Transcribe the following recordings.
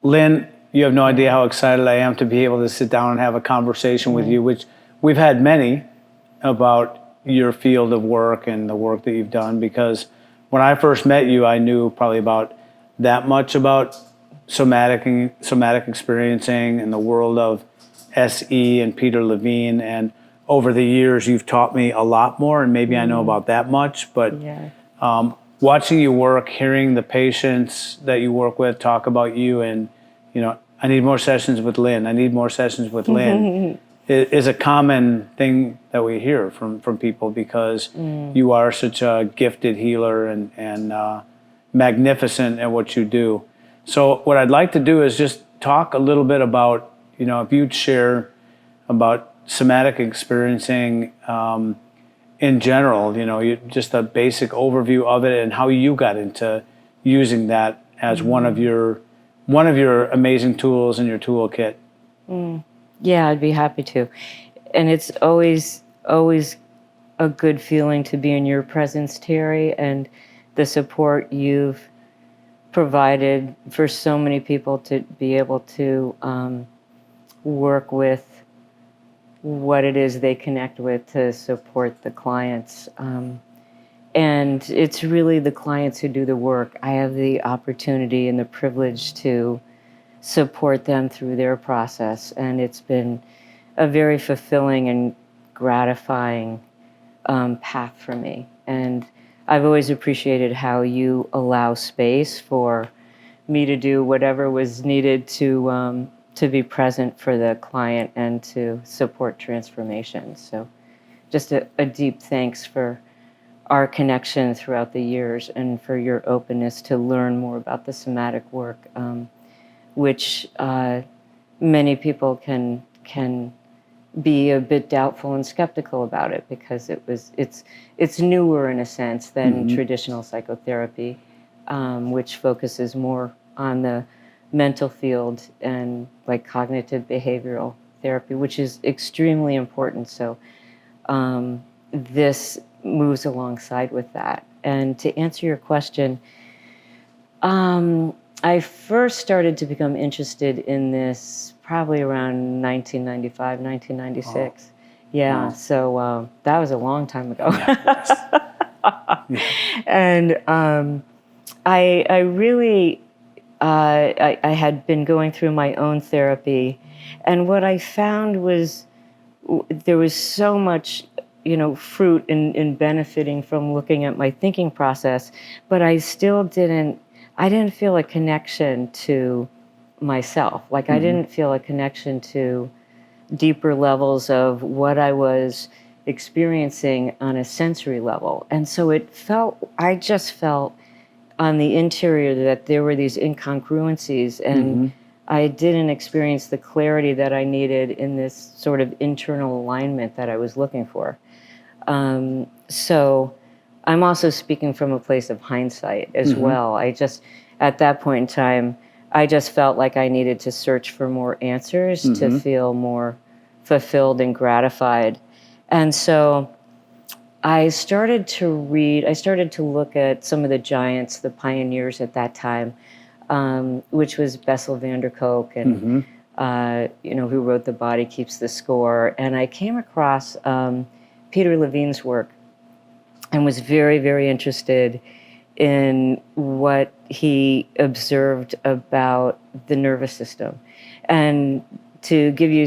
Lynn, you have no idea how excited I am to be able to sit down and have a conversation with you, which we've had many about your field of work and the work that you've done, because when I first met you, I knew probably about that much about somatic experiencing and the world of SE and Peter Levine. And over the years, you've taught me a lot more, and maybe I know about that much, but watching you work, hearing the patients that you work with talk about you, and, I need more sessions with Lynn. I need more sessions with Lynn. Is a common thing that we hear from people, because you are such a gifted healer and magnificent at what you do. So what I'd like to do is just talk a little bit about, if you'd share about somatic experiencing in general, just a basic overview of it and how you got into using that as one of your amazing tools in your toolkit. Yeah, I'd be happy to. And it's always a good feeling to be in your presence, Terry, and the support you've provided for so many people to be able to work with what it is they connect with to support the clients. And it's really the clients who do the work. I have the opportunity and the privilege to support them through their process, and it's been a very fulfilling and gratifying path for me. And I've always appreciated how you allow space for me to do whatever was needed to be present for the client and to support transformation. So just a deep thanks for our connection throughout the years and for your openness to learn more about the somatic work, which many people can be a bit doubtful and skeptical about it, because it's newer in a sense than traditional psychotherapy, which focuses more on the mental field and like cognitive behavioral therapy, which is extremely important. So this moves alongside with that. And to answer your question, I first started to become interested in this probably around 1995, 1996. Oh. Yeah, wow. So that was a long time ago. Yeah. And I really, I had been going through my own therapy, and what I found was there was so much fruit in benefiting from looking at my thinking process, but I still didn't feel a connection to myself. Like I didn't feel a connection to deeper levels of what I was experiencing on a sensory level. And so I just felt on the interior that there were these incongruencies, and I didn't experience the clarity that I needed in this sort of internal alignment that I was looking for. So I'm also speaking from a place of hindsight as well. At that point in time, I just felt like I needed to search for more answers to feel more fulfilled and gratified. And so I started to look at some of the giants, the pioneers at that time, which was Bessel van der Kolk and, who wrote The Body Keeps the Score. And I came across Peter Levine's work and was very, very interested in what he observed about the nervous system. And to give you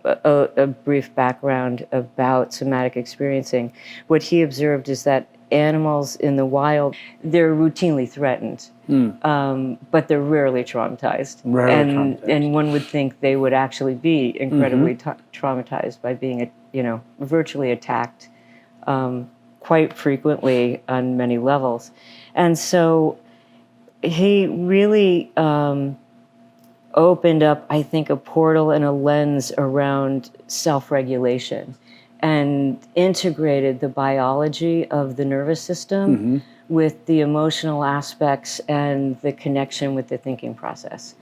a brief background about somatic experiencing, what he observed is that animals in the wild, they're routinely threatened, but they're rarely traumatized. And one would think they would actually be incredibly traumatized by being, virtually attacked quite frequently on many levels. And so he really opened up, I think, a portal and a lens around self-regulation and integrated the biology of the nervous system with the emotional aspects and the connection with the thinking process.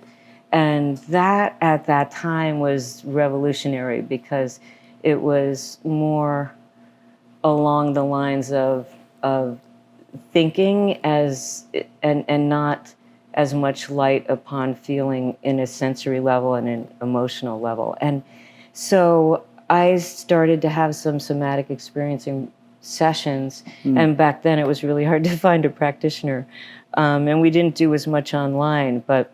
And that, at that time, was revolutionary because it was more along the lines of thinking and not as much light upon feeling in a sensory level and an emotional level. And so I started to have some somatic experiencing sessions, and back then it was really hard to find a practitioner, and we didn't do as much online, but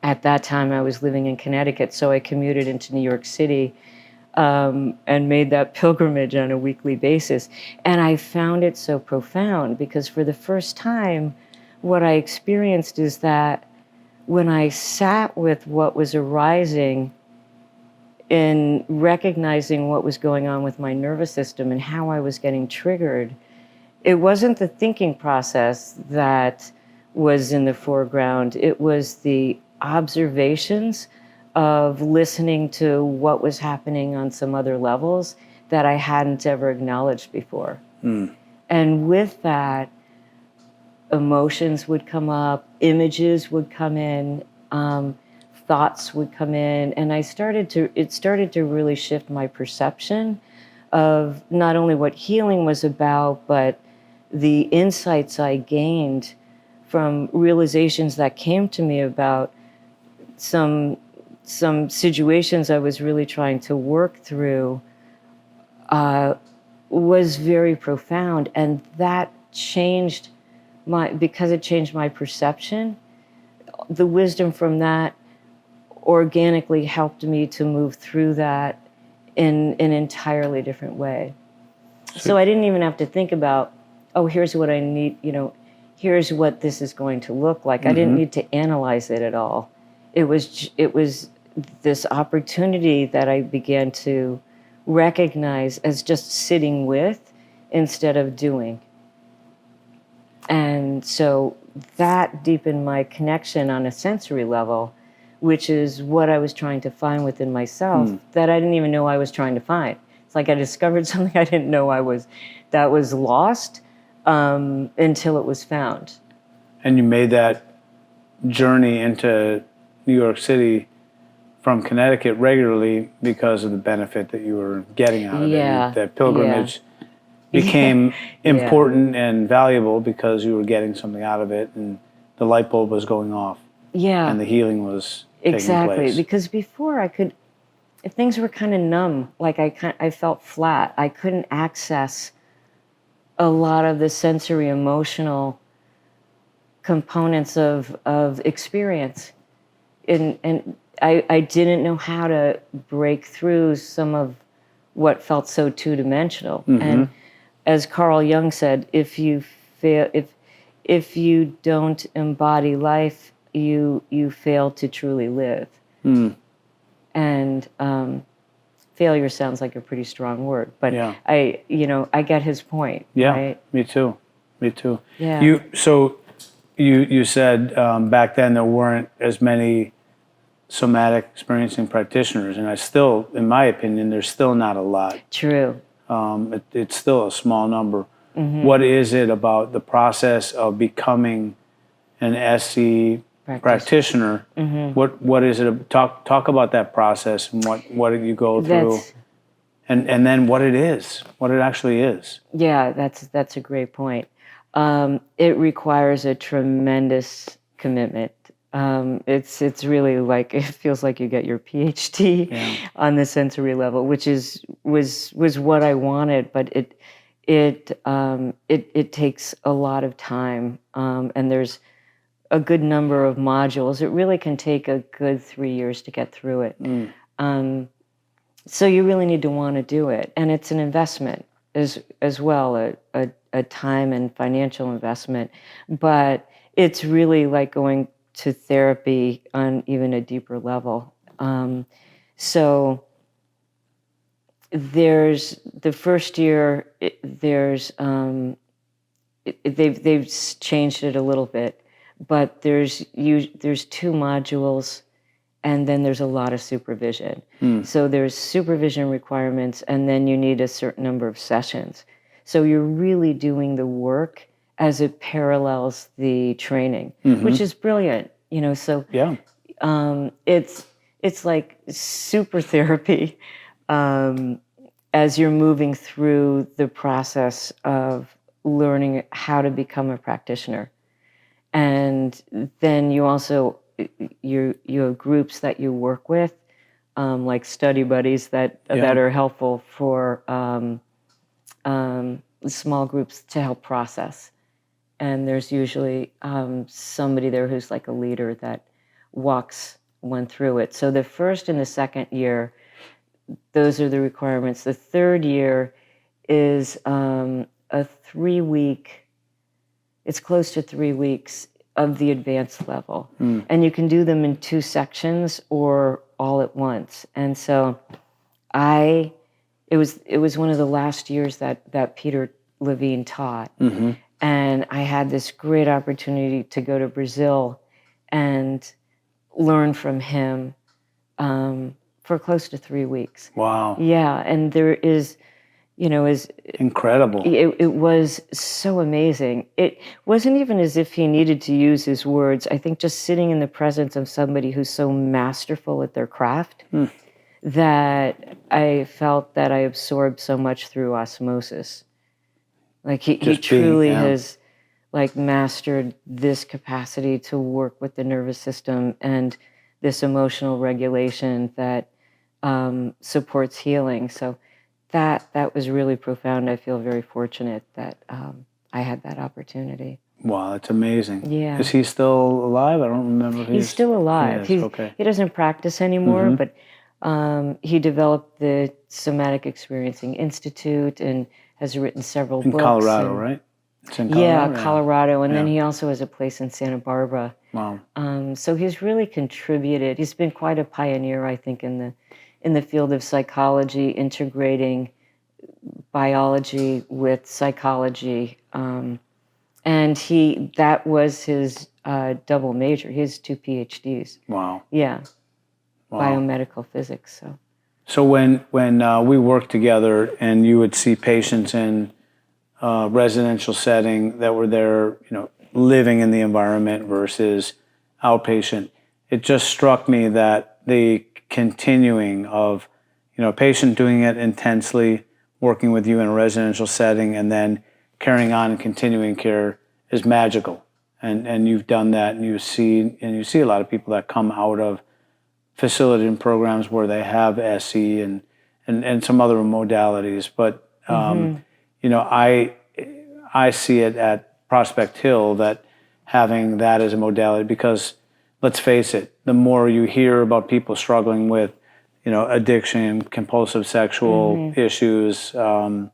at that time I was living in Connecticut, so I commuted into New York City, and made that pilgrimage on a weekly basis. And I found it so profound because for the first time, what I experienced is that when I sat with what was arising in recognizing what was going on with my nervous system and how I was getting triggered, it wasn't the thinking process that was in the foreground. It was the observations of listening to what was happening on some other levels that I hadn't ever acknowledged before. And with that, emotions would come up, images would come in, thoughts would come in, and it started to really shift my perception of not only what healing was about, but the insights I gained from realizations that came to me about some situations I was really trying to work through, was very profound. And that changed because it changed my perception, the wisdom from that organically helped me to move through that in an entirely different way. So I didn't even have to think about, oh, here's what I need, here's what this is going to look like. I didn't need to analyze it at all. It was this opportunity that I began to recognize as just sitting with instead of doing. And so that deepened my connection on a sensory level, which is what I was trying to find within myself that I didn't even know I was trying to find. It's like I discovered something I didn't know that was lost until it was found. And you made that journey into New York City from Connecticut regularly because of the benefit that you were getting out of it. That pilgrimage became important and valuable because you were getting something out of it, and the light bulb was going off. Yeah. And the healing was taking place. Because before if things were kind of numb, like I felt flat. I couldn't access a lot of the sensory emotional components of experience. And I didn't know how to break through some of what felt so two-dimensional. And as Carl Jung said, if you don't embody life, you fail to truly live. And failure sounds like a pretty strong word, but I get his point. Yeah, right? Me too. Yeah. You said back then there weren't as many somatic experiencing practitioners, and in my opinion, there's still not a lot. True. It's still a small number. What is it about the process of becoming an SC practitioner? What is it? Talk about that process and what did you go through, and then what it actually is. Yeah, that's a great point. It requires a tremendous commitment. It's really like, it feels like you get your PhD on the sensory level, which was what I wanted, but it takes a lot of time, and there's a good number of modules. It really can take a good 3 years to get through it. So you really need to want to do it, and it's an investment as well, a time and financial investment, but it's really like going to therapy on even a deeper level. So there's the first year. They've changed it a little bit, but there's 2 modules, and then there's a lot of supervision. So there's supervision requirements, and then you need a certain number of sessions. So you're really doing the work as it parallels the training, which is brilliant. So it's like super therapy as you're moving through the process of learning how to become a practitioner. And then you also, you have groups that you work with, like study buddies that are helpful for small groups to help process. And there's usually somebody there who's like a leader that walks one through it. So the first and the second year, those are the requirements. The third year is a 3-week, it's close to 3 weeks of the advanced level. And you can do them in 2 sections or all at once. And so it was one of the last years that Peter Levine taught. And I had this great opportunity to go to Brazil and learn from him for close to 3 weeks. Wow. Yeah, and there is, is incredible. It was so amazing. It wasn't even as if he needed to use his words. I think just sitting in the presence of somebody who's so masterful at their craft that I felt that I absorbed so much through osmosis. Like he truly has like mastered this capacity to work with the nervous system and this emotional regulation that supports healing. So that was really profound. I feel very fortunate that I had that opportunity. Wow, that's amazing. Yeah. Is he still alive? I don't remember. He's still alive. He is, okay. He doesn't practice anymore, but he developed the Somatic Experiencing Institute and has written several books. In Colorado, right? It's in Colorado. Yeah, Colorado. And then Yeah. he also has a place in Santa Barbara. Wow. So he's really contributed. He's been quite a pioneer, I think, in the field of psychology, integrating biology with psychology. And that was his double major. He has 2 PhDs. Wow. Yeah. Wow. Biomedical physics. So when we worked together and you would see patients in a residential setting that were there, living in the environment versus outpatient, it just struck me that the continuing of, a patient doing it intensely, working with you in a residential setting, and then carrying on and continuing care is magical. And you've done that, and you see a lot of people that come out of facility and programs where they have SE and some other modalities. But, I see it at Prospect Hill that having that as a modality, because let's face it, the more you hear about people struggling with, addiction, compulsive sexual issues, addiction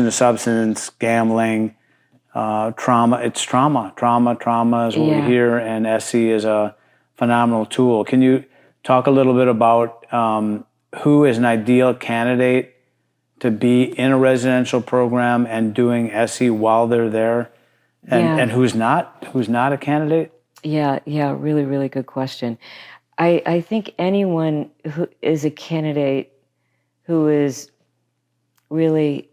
to substance, gambling, trauma. It's trauma. Trauma is what we hear, and SE is a phenomenal tool. Can you talk a little bit about who is an ideal candidate to be in a residential program and doing SE while they're there, and who's not a candidate? Yeah, really, really good question. I think anyone who is a candidate who is really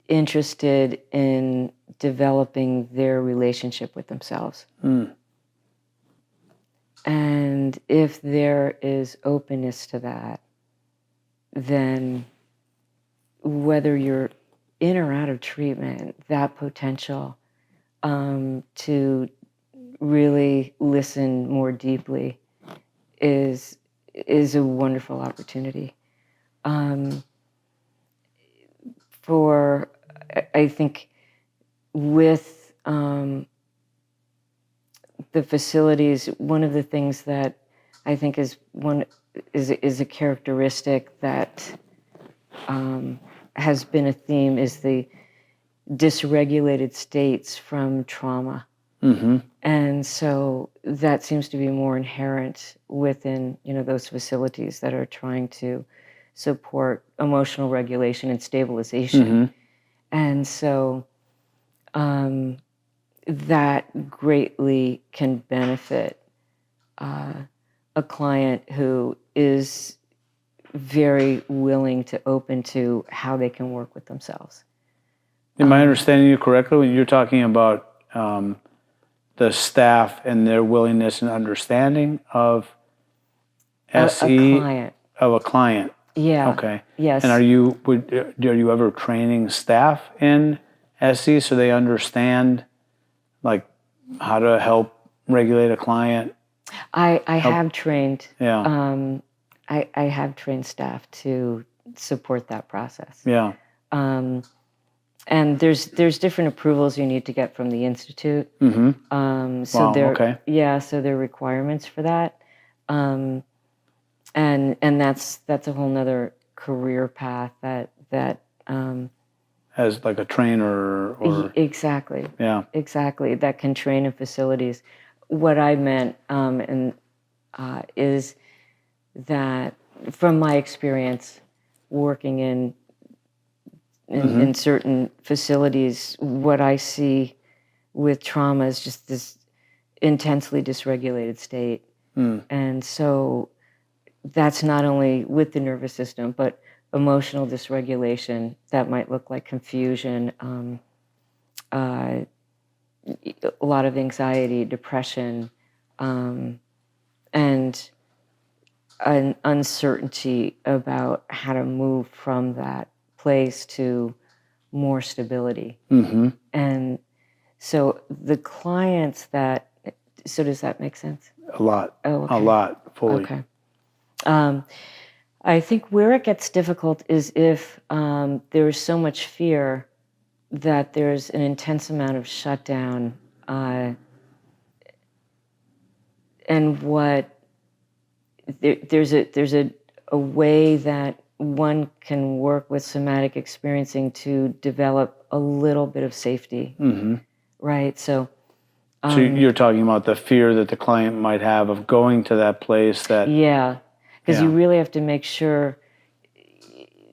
interested in developing their relationship with themselves. And if there is openness to that, then whether you're in or out of treatment, that potential to really listen more deeply is a wonderful opportunity. I think with the facilities, one of the things that I think is a characteristic that has been a theme is the dysregulated states from trauma. And so that seems to be more inherent within, those facilities that are trying to support emotional regulation and stabilization. And so that greatly can benefit a client who is very willing to open to how they can work with themselves. Am I understanding you correctly when you're talking about the staff and their willingness and understanding of SE of a client? Yeah. Okay. Yes. And are you ever training staff in SE so they understand like how to help regulate a client? I have trained. Yeah. I have trained staff to support that process. Yeah. And there's different approvals you need to get from the institute. So Wow, okay. so there are requirements for that. And that's a whole nother career path that As like a trainer or exactly. yeah. Exactly, that can train in facilities. What I meant is that from my experience working in certain facilities, what I see with trauma is just this intensely dysregulated state. And so that's not only with the nervous system, but emotional dysregulation that might look like confusion, a lot of anxiety, depression, and an uncertainty about how to move from that place to more stability. And so the clients so does that make sense? A lot. Oh, okay. A lot, fully. Okay. I think where it gets difficult is if there is so much fear that there's an intense amount of shutdown, and there's a way that one can work with somatic experiencing to develop a little bit of safety, right? So you're talking about the fear that the client might have of going to that place that... Yeah, because you really have to make sure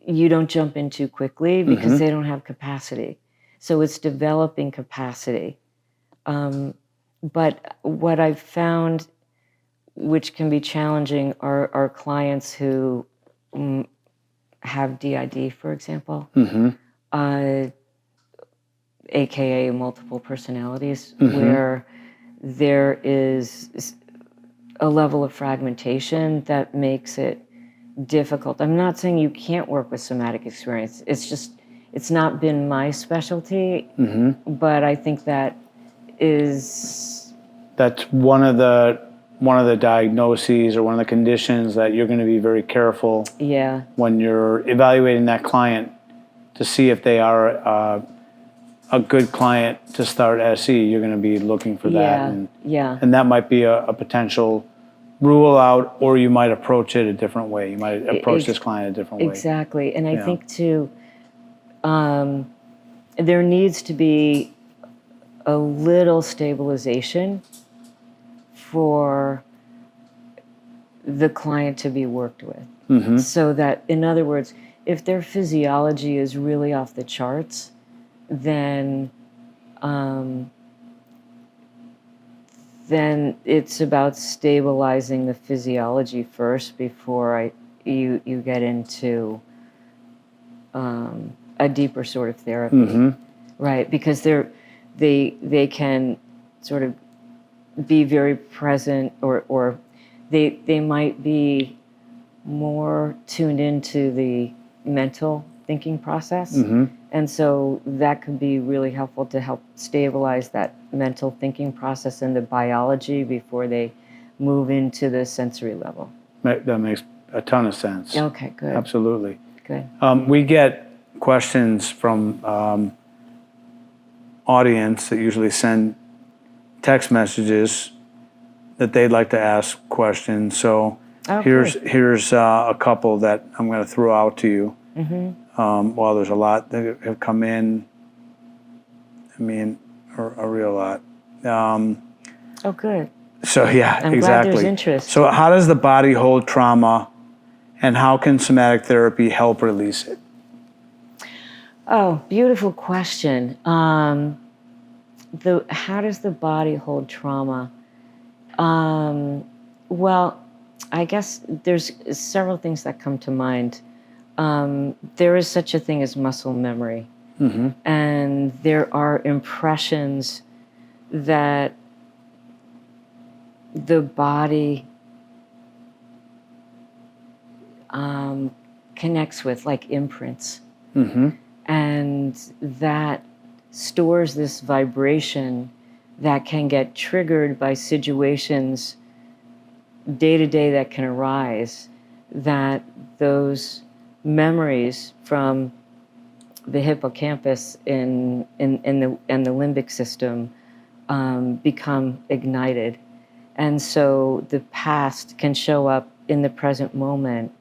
you don't jump in too quickly because they don't have capacity. So it's developing capacity. But what I've found, which can be challenging, are clients who have DID, for example, AKA multiple personalities, where there is a level of fragmentation that makes it difficult. I'm not saying you can't work with somatic experience. It's just, it's not been my specialty, but I think that's one of the diagnoses or one of the conditions that you're going to be very careful when you're evaluating that client to see if they are a good client to start SE. You're going to be looking for that. And that might be a potential rule out, or you might approach it a different way. You might approach this client a different way. Exactly. And I think too, there needs to be a little stabilization for the client to be worked with. So that, in other words, if their physiology is really off the charts, then it's about stabilizing the physiology first before you get into a deeper sort of therapy, right? Because they can sort of be very present, or they might be more tuned into the mental thinking process. And so that could be really helpful to help stabilize that mental thinking process and the biology before they move into the sensory level. That makes a ton of sense. Okay, good. Absolutely. Good. We get questions from audience that usually send text messages that they'd like to ask questions. So here's a couple that I'm going to throw out to you. Well, there's a lot that have come in. I mean, a real lot. Oh, good. So yeah, I'm exactly. glad there's interest. So how does the body hold trauma, and how can somatic therapy help release it? Oh, beautiful question. How does the body hold trauma? Well, I guess there's several things that come to mind. There is such a thing as muscle memory. And there are impressions that the body connects with, like imprints. And that stores this vibration that can get triggered by situations day to day that can arise, that those memories from the hippocampus in the limbic system become ignited. And so the past can show up in the present moment,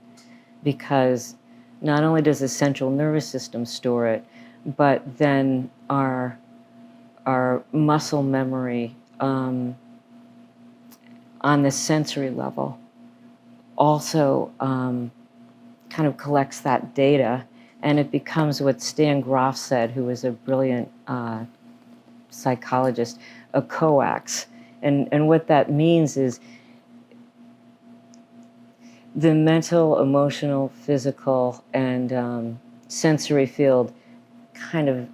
because not only does the central nervous system store it, but then our muscle memory on the sensory level also kind of collects that data, and it becomes what Stan Grof said, who was a brilliant psychologist, a coax. And what that means is the mental, emotional, physical, and sensory field kind of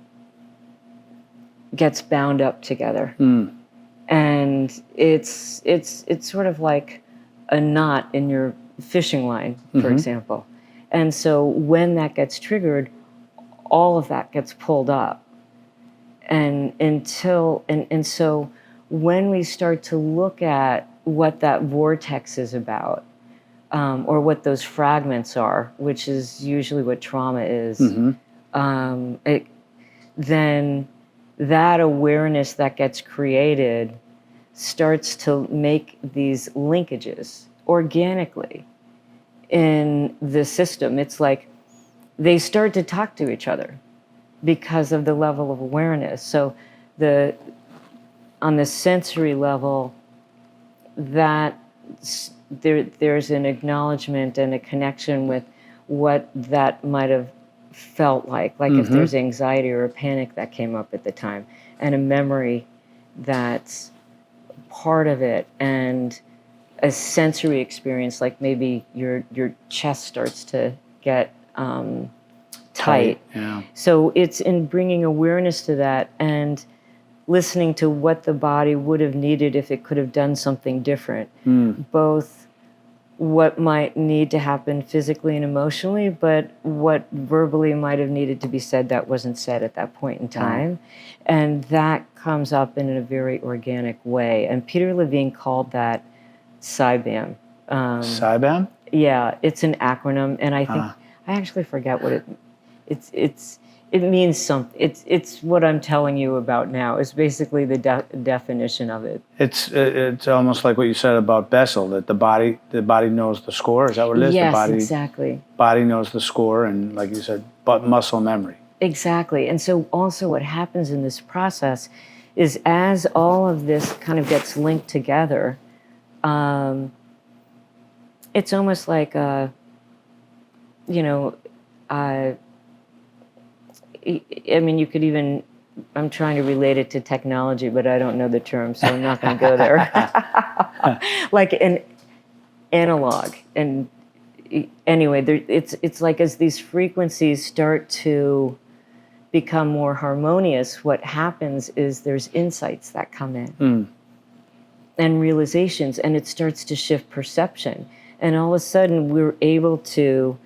gets bound up together. And it's sort of like a knot in your fishing line, for example. And so when that gets triggered, all of that gets pulled up. And so when we start to look at what that vortex is about, or what those fragments are, which is usually what trauma is, then that awareness that gets created starts to make these linkages organically in the system. It's like they start to talk to each other because of the level of awareness. So on the sensory level, that there's an acknowledgement and a connection with what that might have felt like if there's anxiety or a panic that came up at the time, and a memory that's part of it, and a sensory experience, like maybe your chest starts to get tight. Yeah. So it's in bringing awareness to that and listening to what the body would have needed if it could have done something different, both what might need to happen physically and emotionally, but what verbally might have needed to be said that wasn't said at that point in time. And that comes up in a very organic way. And Peter Levine called that CYBAM. CYBAM? Yeah, it's an acronym, and I think I actually forget what it means something. It's what I'm telling you about now. It's basically the definition of it. It's almost like what you said about Bessel, that the body knows the score. Is that what it is? Yes, the body, exactly. Body knows the score, and like you said, but muscle memory. Exactly. And so also what happens in this process is, as all of this kind of gets linked together, it's almost like I mean, you could even, I'm trying to relate it to technology, but I don't know the term, so I'm not going to go there. Like an analog. And anyway, it's like as these frequencies start to become more harmonious, what happens is there's insights that come in and realizations, and it starts to shift perception. And all of a sudden, we're able to,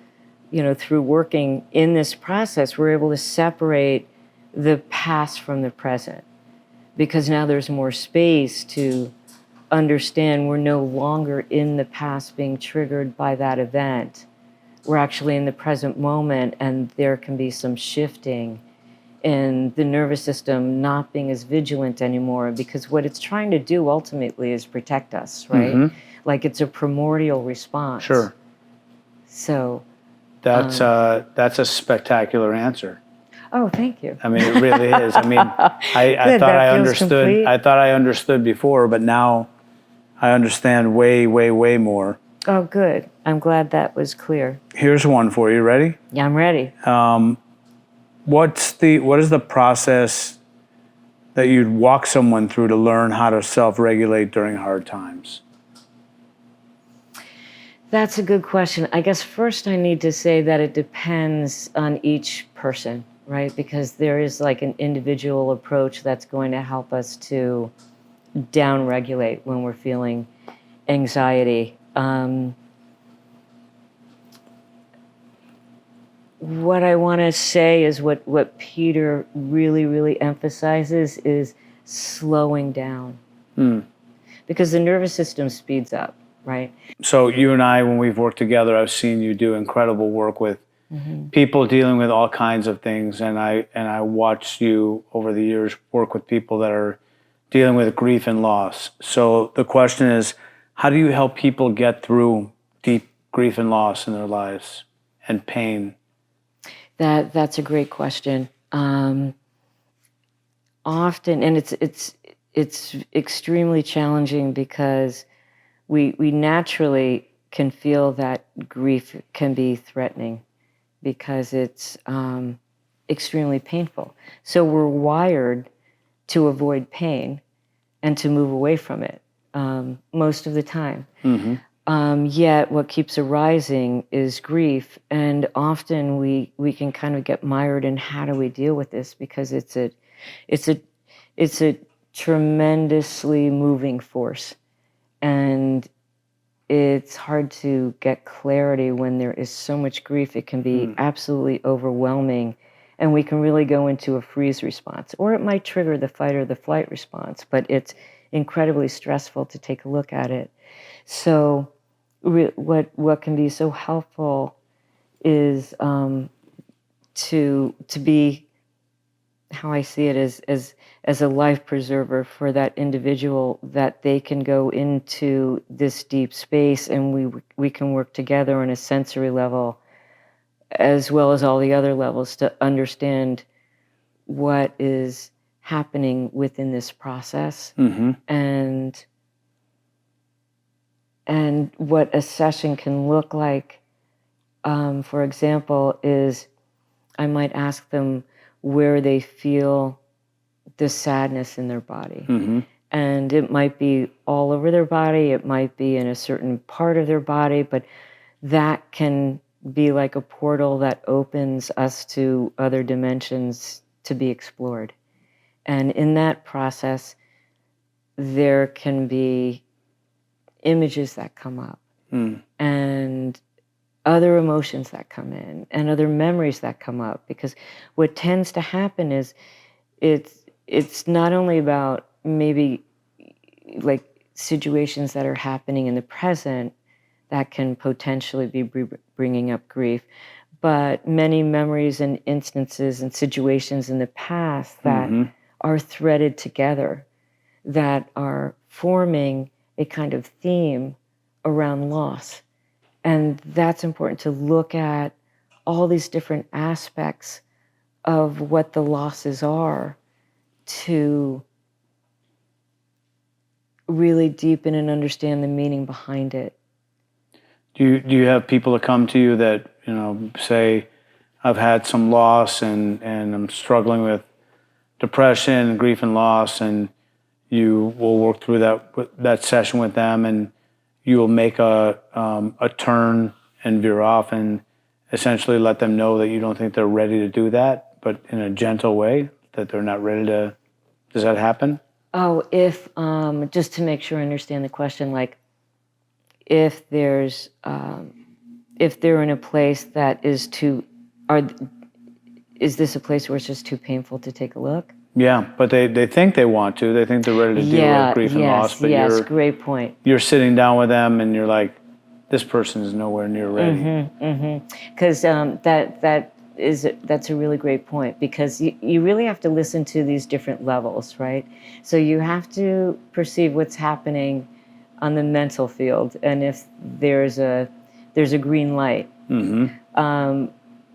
through working in this process, we're able to separate the past from the present, because now there's more space to understand we're no longer in the past being triggered by that event. We're actually in the present moment, and there can be some shifting in the nervous system not being as vigilant anymore, because what it's trying to do ultimately is protect us, right? Like it's a primordial response. Sure. So that's a spectacular answer. Oh, thank you. I mean, it really is. I mean, I Good, thought that I feels understood. complete. I thought I understood before, but now I understand way, way, way more. Oh, good. I'm glad that was clear. Here's one for you. Ready? Yeah, I'm ready. What is the process that you'd walk someone through to learn how to self-regulate during hard times? That's a good question. I guess first I need to say that it depends on each person, right? Because there is like an individual approach that's going to help us to down-regulate when we're feeling anxiety. What I want to say is what Peter really, really emphasizes is slowing down. Because the nervous system speeds up, right? So you and I, when we've worked together, I've seen you do incredible work with people dealing with all kinds of things, and I watched you over the years work with people that are dealing with grief and loss. So the question is, how do you help people get through deep grief and loss in their lives and pain? That's a great question. Often, and it's extremely challenging because we naturally can feel that grief can be threatening because it's extremely painful. So we're wired to avoid pain and to move away from it most of the time. Yet what keeps arising is grief, and often we can kind of get mired in how do we deal with this, because it's a tremendously moving force, and it's hard to get clarity when there is so much grief. It can be absolutely overwhelming, and we can really go into a freeze response, or it might trigger the fight or the flight response, but it's incredibly stressful to take a look at it. So what can be so helpful is to be, how I see it, as a life preserver for that individual, that they can go into this deep space and we can work together on a sensory level as well as all the other levels to understand what is happening within this process, and what a session can look like. For example, is I might ask them where they feel the sadness in their body. And it might be all over their body, it might be in a certain part of their body, but that can be like a portal that opens us to other dimensions to be explored. And in that process, there can be images that come up, and other emotions that come in, and other memories that come up. Because what tends to happen is it's not only about maybe like situations that are happening in the present that can potentially be bringing up grief, but many memories and instances and situations in the past that are threaded together, that are forming a kind of theme around loss. And that's important, to look at all these different aspects of what the losses are, to really deepen and understand the meaning behind it. Do you have people that come to you that, say, I've had some loss and I'm struggling with depression, grief and loss, and you will work through that session with them, and you will make a turn and veer off and essentially let them know that you don't think they're ready to do that, but in a gentle way, that they're not ready to. Does that happen? Oh, if just to make sure I understand the question, like if there's if they're in a place that is is this a place where it's just too painful to take a look? Yeah, but they think they want to. They think they're ready to deal with grief and loss. But great point. You're sitting down with them and you're like, this person is nowhere near ready. Because that's a really great point, because you really have to listen to these different levels, right? So you have to perceive what's happening on the mental field, and if there's a green light.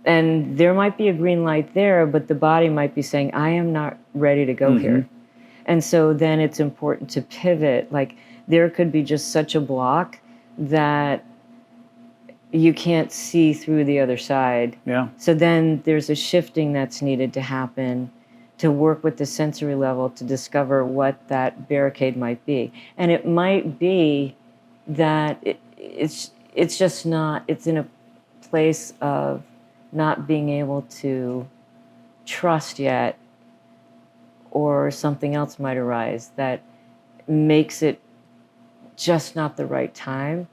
And there might be a green light there, but the body might be saying, I am not ready to go here. And so then it's important to pivot. Like there could be just such a block that you can't see through the other side. Yeah. So then there's a shifting that's needed to happen to work with the sensory level to discover what that barricade might be. And it might be that it's just not, it's in a place of not being able to trust yet, or something else might arise that makes it just not the right time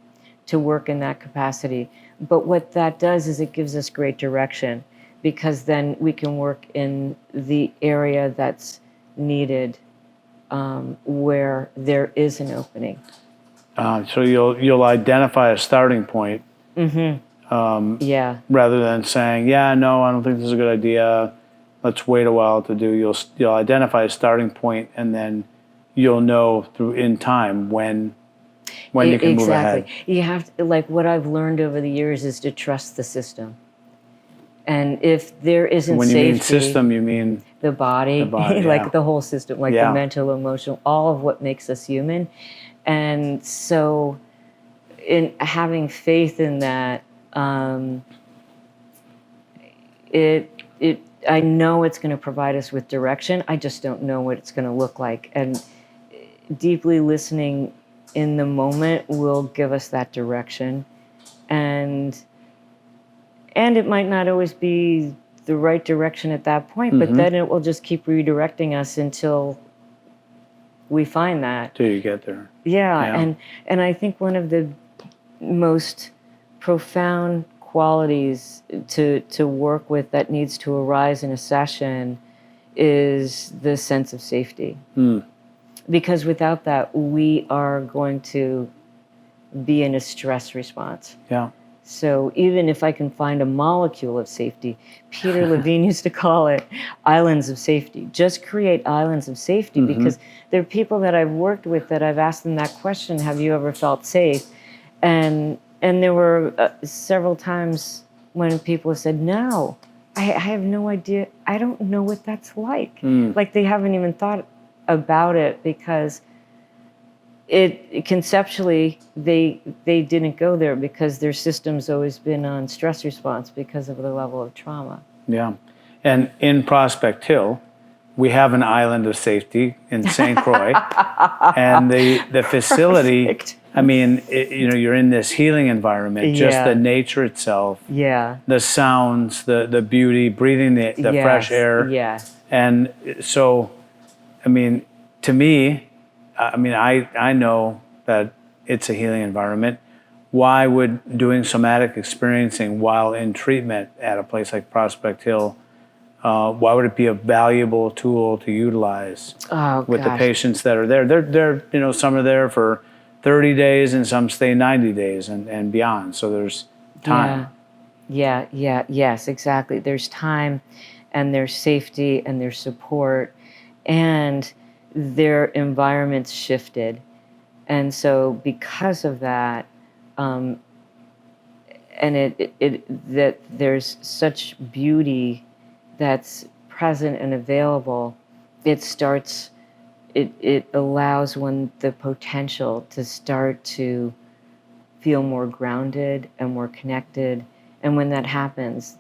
to work in that capacity. But what that does is it gives us great direction, because then we can work in the area that's needed where there is an opening. So you'll identify a starting point Yeah. rather than saying, yeah, no, I don't think this is a good idea. Let's wait a while to do. You'll identify a starting point, and then you'll know through in time when you can move ahead. Exactly. You have to, like what I've learned over the years is to trust the system. And if there isn't When you safety, mean system, you mean the body, yeah. like the whole system, like Yeah. the mental, emotional, all of what makes us human. And so, in having faith in that, I know it's going to provide us with direction. I just don't know what it's going to look like. And deeply listening in the moment will give us that direction. And it might not always be the right direction at that point, but then it will just keep redirecting us until we find that. Till you get there. Yeah. And I think one of the most profound qualities to work with that needs to arise in a session is the sense of safety. Because without that, we are going to be in a stress response. Yeah. So even if I can find a molecule of safety, Peter Levine used to call it islands of safety. Just create islands of safety, because there are people that I've worked with that I've asked them that question, have you ever felt safe? And there were several times when people have said, no, I have no idea. I don't know what that's like. Like they haven't even thought about it, because it conceptually they didn't go there because their system's always been on stress response because of the level of trauma. Yeah. And in Prospect Hill, we have an island of safety in St. Croix. And the facility, Perfect. I mean, you're in this healing environment, just Yeah. the nature itself, Yeah. the sounds, the beauty, breathing the Yes. fresh air. Yeah. And so, I mean, to me, I know that it's a healing environment. Why would doing somatic experiencing while in treatment at a place like Prospect Hill, why would it be a valuable tool to utilize with the patients that are there? They're some are there for 30 days and some stay 90 days and beyond. So there's time. Yes, exactly. There's time, and there's safety, and there's support, and their environment's shifted. And so because of that, and that there's such beauty that's present and available, it allows the potential to start to feel more grounded and more connected. And when that happens,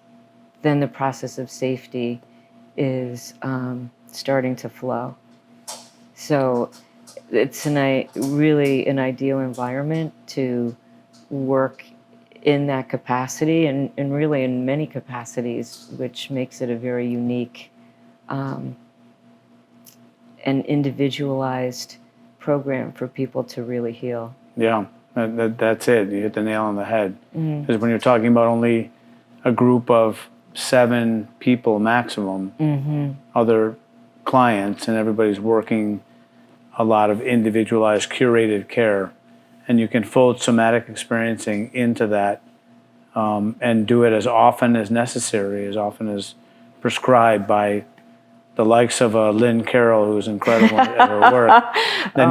then the process of safety is starting to flow. So it's really an ideal environment to work in that capacity, and really in many capacities, which makes it a very unique and individualized program for people to really heal. Yeah, that's it. You hit the nail on the head. Because when you're talking about only a group of 7 people maximum, other clients, and everybody's working a lot of individualized, curated care, and you can fold somatic experiencing into that and do it as often as necessary, as often as prescribed by the likes of Lynn, Carrol, who's incredible at her work. Then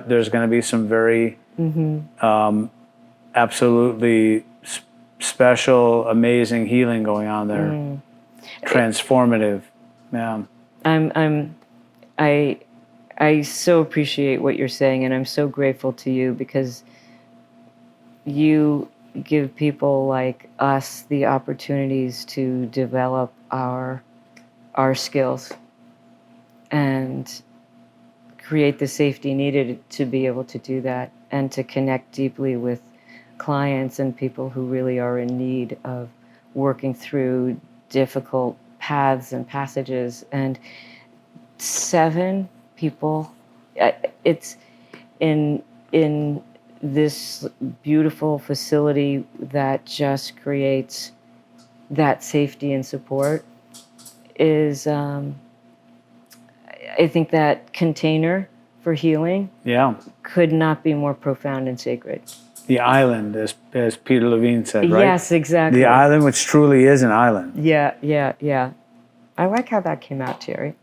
there's gonna be some very absolutely special, amazing healing going on there. Transformative. Yeah. I so appreciate what you're saying, and I'm so grateful to you, because you give people like us the opportunities to develop our skills and create the safety needed to be able to do that, and to connect deeply with clients and people who really are in need of working through difficult paths and passages. And 7 people, it's in this beautiful facility that just creates that safety and support is I think that container for healing Yeah. could not be more profound and sacred. The island, as Peter Levine said, right? Yes, exactly. The island, which truly is an island. Yeah, yeah, yeah. I like how that came out, Terry.